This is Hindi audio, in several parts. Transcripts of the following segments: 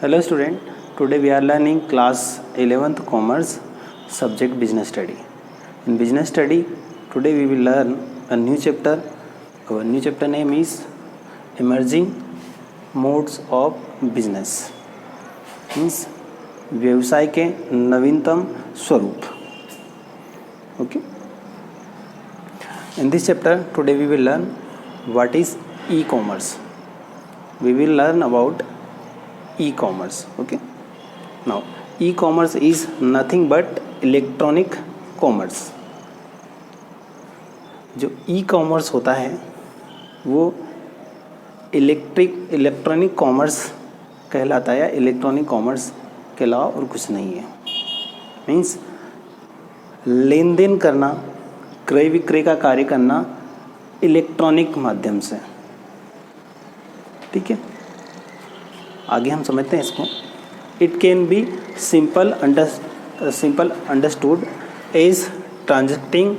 Hello student, today we are learning class 11th commerce subject business study. In business study, today we will learn a new chapter. Our new chapter name is emerging modes of business. Means व्यवसाय के नवीनतम स्वरूप. Okay. In this chapter, today we will learn what is e-commerce. We will learn about e-commerce. Okay. Now, e-commerce is nothing but electronic commerce. जो e-commerce होता है वो इलेक्ट्रॉनिक कॉमर्स कहलाता है या इलेक्ट्रॉनिक कॉमर्स के अलावा और कुछ नहीं है. मीन्स लेन देन करना, क्रय विक्रय का कार्य करना इलेक्ट्रॉनिक माध्यम से. ठीक है, आगे हम समझते हैं इसको. It can be simple understood as transacting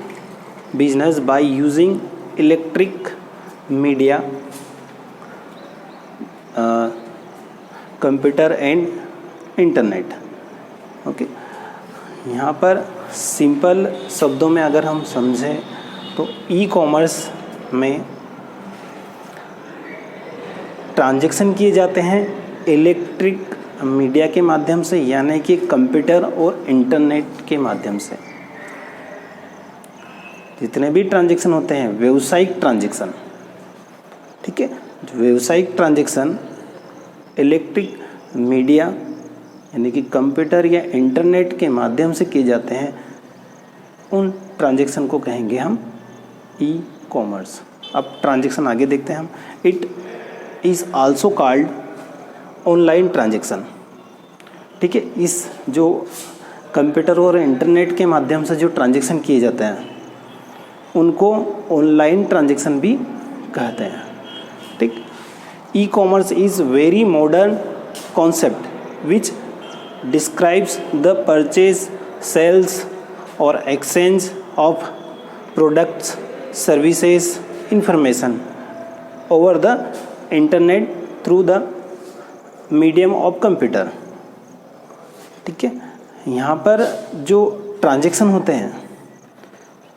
business by using electric media, computer and internet. Okay, यहाँ पर सिंपल शब्दों में अगर हम समझें तो ई कॉमर्स में ट्रांजैक्शन किए जाते हैं इलेक्ट्रिक मीडिया के माध्यम से, यानी कि कंप्यूटर और इंटरनेट के माध्यम से. जितने भी ट्रांजैक्शन होते हैं व्यावसायिक ट्रांजैक्शन, ठीक है, व्यावसायिक ट्रांजैक्शन इलेक्ट्रिक मीडिया यानी कि कंप्यूटर या इंटरनेट के माध्यम से किए जाते हैं, उन ट्रांजैक्शन को कहेंगे हम ई कॉमर्स. अब ट्रांजैक्शन आगे देखते हैं हम. It is also called online transaction. ठीक है, इस जो कंप्यूटर और इंटरनेट के माध्यम से जो ट्रांजैक्शन किए जाते हैं उनको ऑनलाइन ट्रांजैक्शन भी कहते हैं. ठीक, e commerce is very modern concept which describes the purchase, sales और exchange of products, services, information over the internet through the medium of computer. ठीक है, यहाँ पर जो ट्रांजैक्शन होते हैं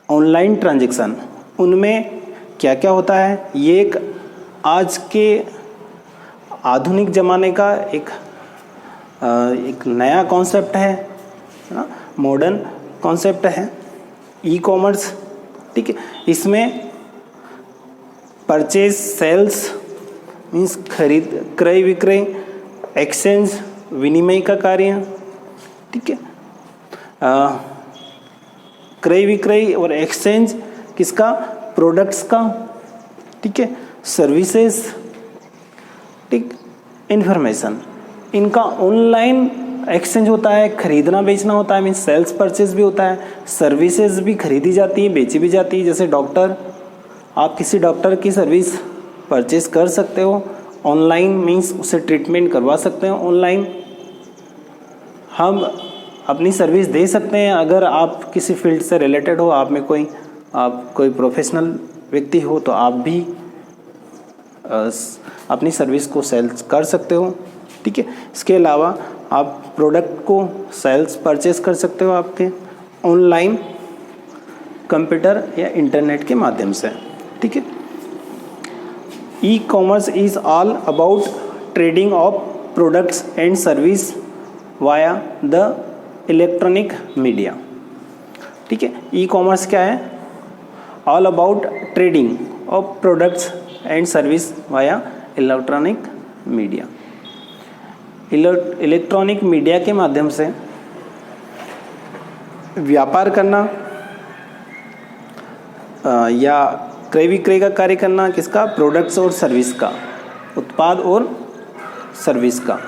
ऑनलाइन ट्रांजैक्शन, उनमें क्या क्या होता है, ये एक आज के आधुनिक ज़माने का एक नया कॉन्सेप्ट है, मॉडर्न कॉन्सेप्ट है ई कॉमर्स. ठीक है, इसमें परचेज, सेल्स मीन्स खरीद, क्रय विक्रय, एक्सचेंज विनिमय का कार्य. ठीक है, क्रय विक्रय और एक्सचेंज किसका, प्रोडक्ट्स का. ठीक है, सर्विसेज, ठीक, इंफॉर्मेशन, इनका ऑनलाइन एक्सचेंज होता है, खरीदना बेचना होता है, मीन्स सेल्स परचेज भी होता है, सर्विसेज भी खरीदी जाती है, बेची भी जाती है. जैसे डॉक्टर, आप किसी डॉक्टर की सर्विस परचेज कर सकते हो ऑनलाइन, मीन्स उससे ट्रीटमेंट करवा सकते हो ऑनलाइन. हम अपनी सर्विस दे सकते हैं अगर आप किसी फील्ड से रिलेटेड हो, आप में कोई प्रोफेशनल व्यक्ति हो तो आप भी अपनी सर्विस को सेल्स कर सकते हो. ठीक है, इसके अलावा आप प्रोडक्ट को सेल्स परचेज कर सकते हो आपके ऑनलाइन कंप्यूटर या इंटरनेट के माध्यम से. ठीक है, e commerce is all about trading of products and service via the electronic media. ठीक है, ई कॉमर्स क्या है, all about trading of products and service via electronic media. Electronic media के माध्यम से व्यापार करना या क्रय विक्रय का कार्य करना, किसका, प्रोडक्ट्स और सर्विस का, उत्पाद और सर्विस का.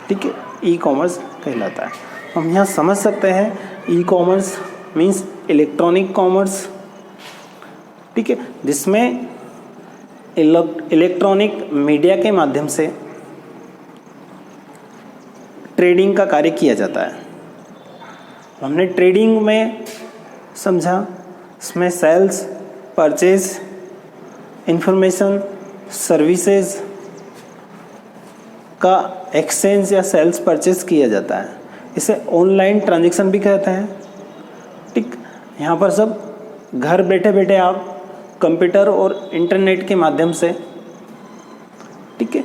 ठीक है, ई कॉमर्स कहलाता है. हम यहाँ समझ सकते हैं e commerce means electronic commerce. ठीक है, जिसमें इलेक्ट्रॉनिक मीडिया के माध्यम से ट्रेडिंग का कार्य किया जाता है. हमने ट्रेडिंग में समझा, इसमें सेल्स, परचेज, इंफॉर्मेशन, सर्विसेज का एक्सचेंज या सेल्स परचेज किया जाता है, इसे ऑनलाइन ट्रांजैक्शन भी कहते हैं। ठीक, यहाँ पर सब घर बैठे बैठे आप कंप्यूटर और इंटरनेट के माध्यम से, ठीक है,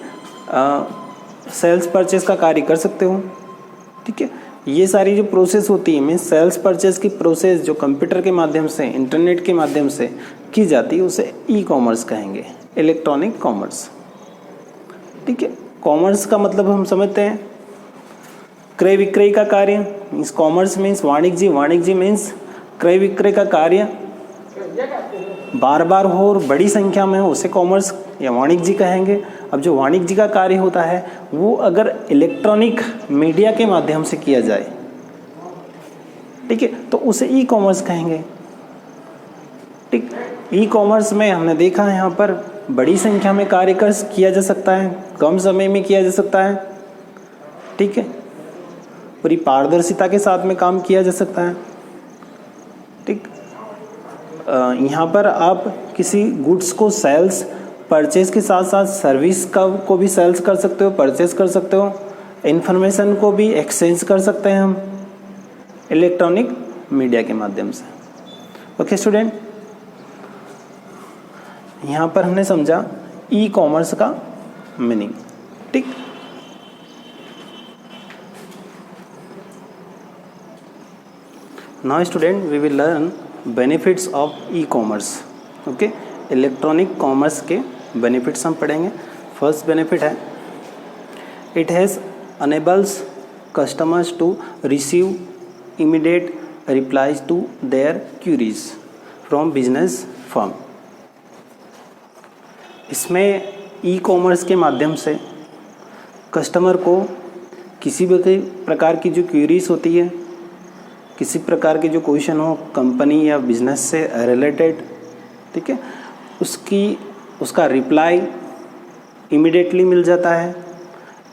सेल्स परचेज का कार्य कर सकते हो। ठीक है, ये सारी जो प्रोसेस होती है, मीन्स सेल्स परचेज की प्रोसेस जो कंप्यूटर के माध्यम से, इंटरनेट के माध्यम से की जाती है, उसे ई कॉमर्स कहेंगे, इलेक्ट्रॉनिक कॉमर्स। ठीक है, कॉमर्स का मतलब हम समझते हैं क्रय विक्रय का कार्य, मीन्स कॉमर्स मीन्स वाणिज्य, वाणिज्य मीन्स क्रय विक्रय का कार्य बार बार हो और बड़ी संख्या में हो, उसे कॉमर्स या वाणिज्य कहेंगे। अब जो वाणिज्य का कार्य होता है वो अगर इलेक्ट्रॉनिक मीडिया के माध्यम से किया जाए, ठीक है, तो उसे ई कॉमर्स कहेंगे। ठीक, ई कॉमर्स में हमने देखा है यहाँ पर बड़ी संख्या में कार्य किया जा सकता है, कम समय में किया जा सकता है। ठीक है, पूरी पारदर्शिता के साथ में काम किया जा सकता है। ठीक, यहाँ पर आप किसी गुड्स को सेल्स परचेज के साथ साथ सर्विस को भी सेल्स कर सकते हो, परचेज कर सकते हो, इन्फॉर्मेशन को भी एक्सचेंज कर सकते हैं हम इलेक्ट्रॉनिक मीडिया के माध्यम से। ओके स्टूडेंट, यहाँ पर हमने समझा ई कॉमर्स का मीनिंग। ठीक, now student we will learn benefits of e commerce. Okay, electronic commerce के बेनिफिट्स हम पढ़ेंगे। फर्स्ट बेनिफिट है it has enables customers to receive immediate replies to their queries from business firm. इसमें ई कॉमर्स के माध्यम से कस्टमर को किसी भी प्रकार की जो क्यूरीज होती है, किसी प्रकार के जो क्वेश्चन हो कंपनी या बिजनेस से रिलेटेड, ठीक है, उसका रिप्लाई इमीडिएटली मिल जाता है।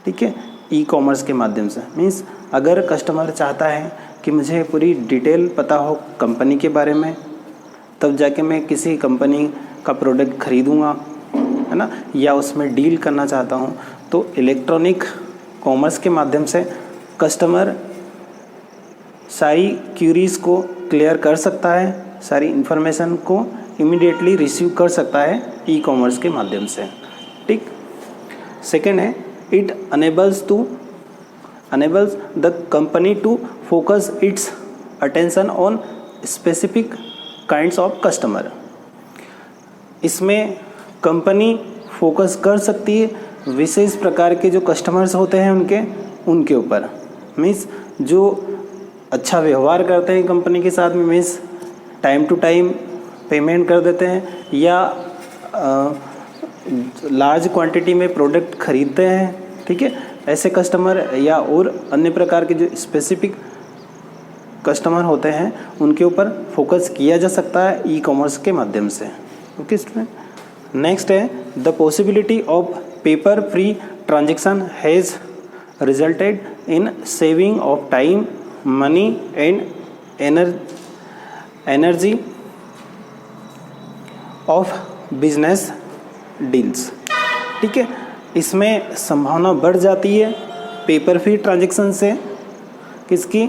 ठीक है, ई कॉमर्स के माध्यम से। मीन्स अगर कस्टमर चाहता है कि मुझे पूरी डिटेल पता हो कंपनी के बारे में, तब जाके मैं किसी कंपनी का प्रोडक्ट खरीदूँगा, है ना, या उसमें डील करना चाहता हूँ, तो इलेक्ट्रॉनिक कॉमर्स के माध्यम से कस्टमर सारी क्यूरीज को क्लियर कर सकता है, सारी इन्फॉर्मेशन को इमीडिएटली रिसीव कर सकता है ई कॉमर्स के माध्यम से। ठीक, सेकेंड है it enables the company to focus its attention on specific kinds of customer. इसमें कंपनी फोकस कर सकती है विशेष प्रकार के जो कस्टमर्स होते हैं उनके ऊपर। मीन्स जो अच्छा व्यवहार करते हैं कंपनी के साथ में, means time to time payment कर देते हैं, या लार्ज क्वांटिटी में प्रोडक्ट खरीदते हैं। ठीक है, ऐसे कस्टमर या और अन्य प्रकार के जो स्पेसिफिक कस्टमर होते हैं उनके ऊपर फोकस किया जा सकता है ई कॉमर्स के माध्यम से। ओके स्टूडेंट, नेक्स्ट है the possibility of paper free transaction has resulted in saving of time, money and energy of business deals. ठीक है, इसमें संभावना बढ़ जाती है पेपर फ्री ट्रांजैक्शन से। किसकी?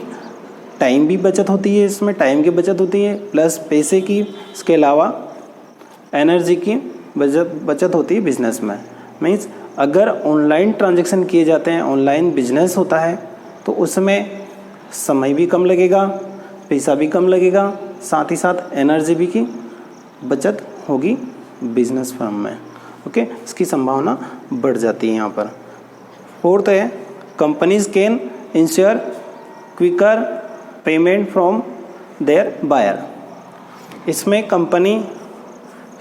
टाइम भी बचत होती है, इसमें टाइम की बचत होती है, प्लस पैसे की, इसके अलावा एनर्जी की बचत होती है बिजनेस में। मीन्स अगर ऑनलाइन ट्रांजैक्शन किए जाते हैं, ऑनलाइन बिजनेस होता है, तो उसमें समय भी कम लगेगा, पैसा भी कम लगेगा, साथ ही साथ एनर्जी भी की बचत होगी बिजनेस फर्म में। ओके, इसकी संभावना बढ़ जाती है यहाँ पर। फोर्थ है companies can ensure quicker payment from their buyer. इसमें कंपनी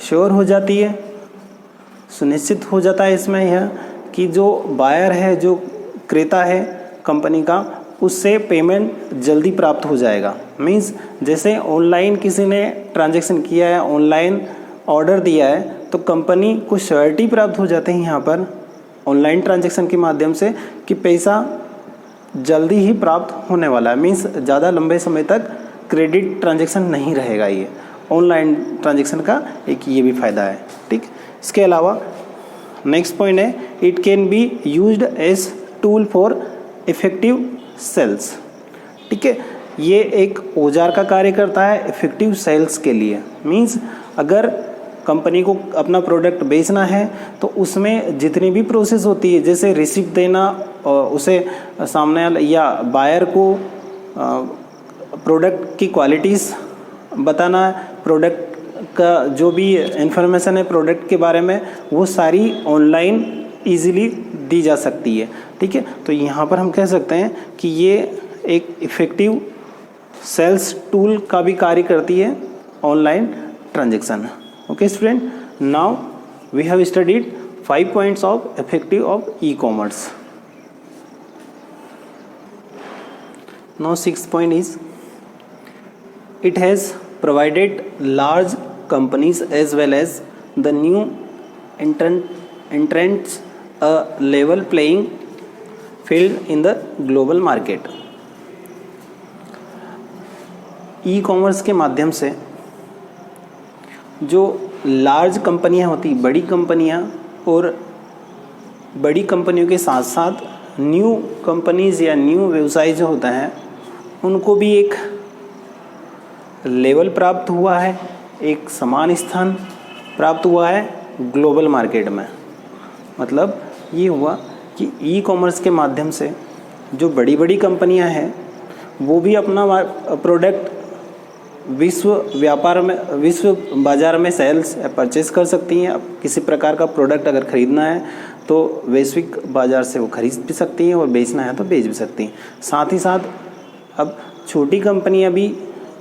श्योर हो जाती है, सुनिश्चित हो जाता है इसमें यह कि जो बायर है, जो क्रेता है कंपनी का, उससे पेमेंट जल्दी प्राप्त हो जाएगा। मीन्स जैसे ऑनलाइन किसी ने ट्रांजैक्शन किया है, ऑनलाइन ऑर्डर दिया है, तो कंपनी को श्योरिटी प्राप्त हो जाते हैं यहाँ पर ऑनलाइन ट्रांजैक्शन के माध्यम से कि पैसा जल्दी ही प्राप्त होने वाला है। मीन्स ज़्यादा लंबे समय तक क्रेडिट ट्रांजैक्शन नहीं रहेगा। ये ऑनलाइन ट्रांजैक्शन का एक ये भी फ़ायदा है। ठीक, इसके अलावा नेक्स्ट पॉइंट है it can be used as tool for effective sales. ठीक है, ये एक औजार का कार्य करता है इफेक्टिव सेल्स के लिए। मीन्स अगर कंपनी को अपना प्रोडक्ट बेचना है तो उसमें जितनी भी प्रोसेस होती है, जैसे रिसिप्ट देना, उसे सामने वाले या बायर को प्रोडक्ट की क्वालिटीज़ बताना, प्रोडक्ट का जो भी इंफॉर्मेशन है प्रोडक्ट के बारे में, वो सारी ऑनलाइन इजीली दी जा सकती है। ठीक है, तो यहाँ पर हम कह सकते हैं कि ये एक इफ़ेक्टिव सेल्स टूल का भी कार्य करती है online transaction. Okay student, now we have studied 5 points of effective of e commerce. Now 6th point is it has provided large companies as well as the new entrants a level playing field in the global market। E commerce के माध्यम से जो लार्ज कंपनियां होती, बड़ी कंपनियां, और बड़ी कंपनियों के साथ साथ न्यू कंपनीज या न्यू व्यवसाय जो होता है उनको भी एक लेवल प्राप्त हुआ है, एक समान स्थान प्राप्त हुआ है ग्लोबल मार्केट में। मतलब ये हुआ कि ई कॉमर्स के माध्यम से जो बड़ी बड़ी कंपनियां हैं वो भी अपना प्रोडक्ट विश्व बाज़ार में सेल्स या परचेस कर सकती हैं। अब किसी प्रकार का प्रोडक्ट अगर ख़रीदना है तो वैश्विक बाज़ार से वो खरीद भी सकती हैं और बेचना है तो बेच भी सकती हैं। साथ ही साथ अब छोटी कंपनियां भी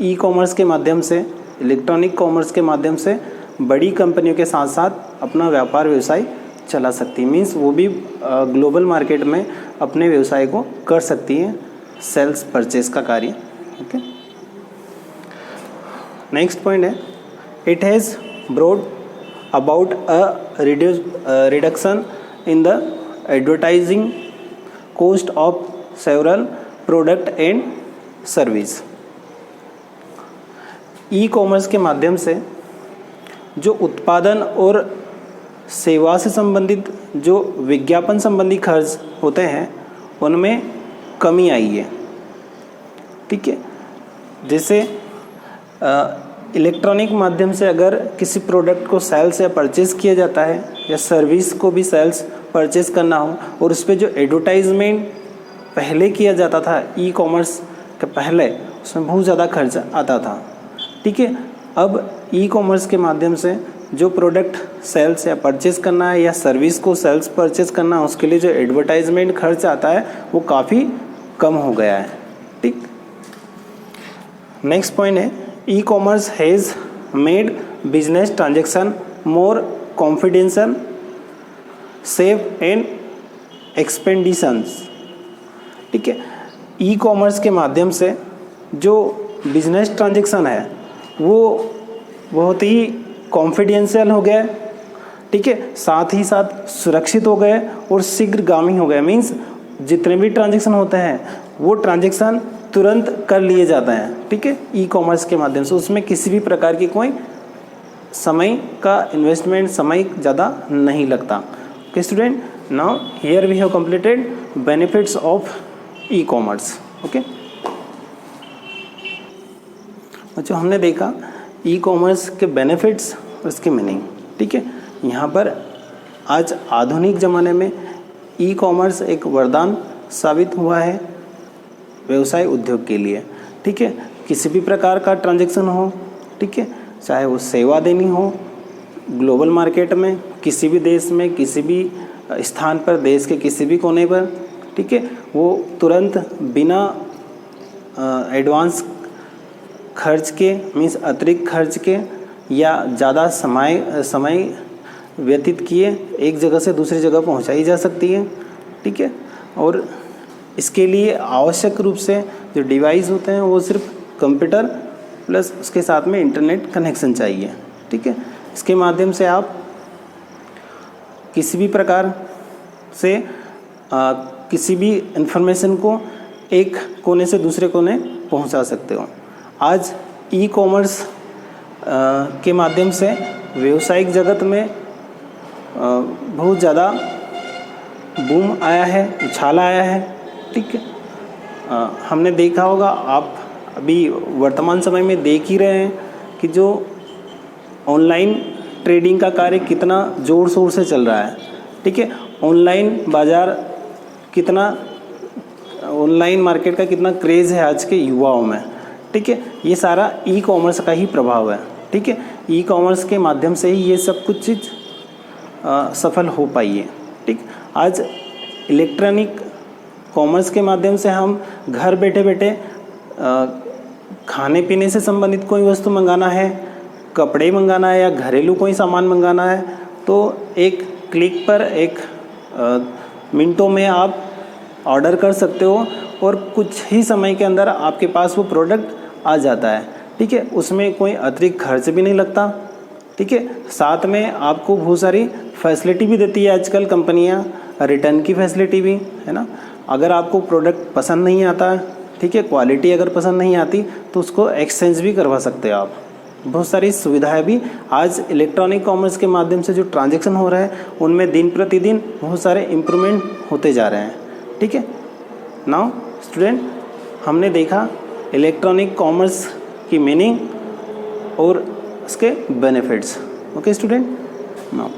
ई कॉमर्स के माध्यम से, इलेक्ट्रॉनिक कॉमर्स के माध्यम से बड़ी कंपनियों के साथ साथ अपना व्यापार व्यवसाय चला सकती है। मीन्स वो भी ग्लोबल मार्केट में अपने व्यवसाय को कर सकती हैं, सेल्स परचेस का कार्य। ओके, नेक्स्ट पॉइंट है it has brought about a reduction in the advertising cost of several product and service. E commerce के माध्यम से जो उत्पादन और सेवा से संबंधित जो विज्ञापन संबंधी खर्च होते हैं उनमें कमी आई है। ठीक है, जैसे इलेक्ट्रॉनिक माध्यम से अगर किसी प्रोडक्ट को सेल्स या परचेज़ किया जाता है या सर्विस को भी सेल्स परचेज़ करना हो और उस पर जो एडवर्टाइजमेंट पहले किया जाता था ई कॉमर्स के पहले, उसमें बहुत ज़्यादा खर्च आता था। ठीक है, अब ई कॉमर्स के माध्यम से जो प्रोडक्ट सेल्स या परचेज़ करना है या सर्विस को सेल्स परचेज़ करना है उसके लिए जो एडवर्टाइजमेंट खर्च आता है वो काफ़ी कम हो गया है। ठीक, नेक्स्ट पॉइंट है e commerce has made business transaction more confidential, safe and expeditions. ठीक है, ई कॉमर्स के माध्यम से जो बिजनेस ट्रांजेक्शन है वो बहुत ही कॉन्फिडेंशियल हो गया। ठीक है, साथ ही साथ सुरक्षित हो गए और शीघ्रगामी हो गए। मीन्स जितने भी ट्रांजेक्शन होते हैं वो ट्रांजेक्शन तुरंत कर लिए जाते हैं। ठीक है, ई कॉमर्स के माध्यम से उसमें किसी भी प्रकार की कोई समय का इन्वेस्टमेंट, समय ज़्यादा नहीं लगता। Okay student, now here we have completed benefits of e commerce. Okay, जो हमने देखा ई कॉमर्स के बेनिफिट्स और इसकी मीनिंग। ठीक है, यहाँ पर आज आधुनिक ज़माने में ई कॉमर्स एक वरदान साबित हुआ है व्यवसाय उद्योग के लिए। ठीक है, किसी भी प्रकार का ट्रांजैक्शन हो, ठीक है, चाहे वो सेवा देनी हो ग्लोबल मार्केट में, किसी भी देश में, किसी भी स्थान पर, देश के किसी भी कोने पर, ठीक है, वो तुरंत बिना एडवांस खर्च के, मीन्स अतिरिक्त खर्च के या ज़्यादा समय व्यतीत किए एक जगह से दूसरी जगह पहुंचाई जा सकती है। ठीक है, और इसके लिए आवश्यक रूप से जो डिवाइस होते हैं वो सिर्फ कंप्यूटर प्लस उसके साथ में इंटरनेट कनेक्शन चाहिए। ठीक है, इसके माध्यम से आप किसी भी प्रकार से किसी भी इंफॉर्मेशन को एक कोने से दूसरे कोने पहुंचा सकते हो। आज ई कॉमर्स के माध्यम से व्यावसायिक जगत में बहुत ज़्यादा बूम आया है, उछाल आया है, ठीक है। हमने देखा होगा, आप अभी वर्तमान समय में देख ही रहे हैं कि जो ऑनलाइन ट्रेडिंग का कार्य कितना ज़ोर शोर से चल रहा है, ठीक है। ऑनलाइन बाज़ार कितना, ऑनलाइन मार्केट का कितना क्रेज़ है आज के युवाओं में, ठीक है। ये सारा ई कॉमर्स का ही प्रभाव है, ठीक है। ई कॉमर्स के माध्यम से ही ये सब कुछ चीज़ सफल हो पाई है, ठीक। आज इलेक्ट्रॉनिक कॉमर्स के माध्यम से हम घर बैठे बैठे खाने पीने से संबंधित कोई वस्तु मंगाना है, कपड़े मंगाना है या घरेलू कोई सामान मंगाना है, तो एक क्लिक पर एक मिनटों में आप ऑर्डर कर सकते हो और कुछ ही समय के अंदर आपके पास वो प्रोडक्ट आ जाता है, ठीक है। उसमें कोई अतिरिक्त खर्च भी नहीं लगता, ठीक है। साथ में आपको बहुत सारी फैसिलिटी भी देती है आजकल कंपनियां, रिटर्न की फैसिलिटी भी है ना। अगर आपको प्रोडक्ट पसंद नहीं आता, ठीक है, क्वालिटी अगर पसंद नहीं आती तो उसको एक्सचेंज भी करवा सकते हो आप। बहुत सारी सुविधाएं भी आज इलेक्ट्रॉनिक कॉमर्स के माध्यम से जो ट्रांजैक्शन हो रहा है उनमें दिन प्रतिदिन बहुत सारे इम्प्रूवमेंट होते जा रहे हैं, ठीक है। नाउ स्टूडेंट, हमने देखा इलेक्ट्रॉनिक कॉमर्स की मीनिंग और उसके बेनिफिट्स। Okay student, now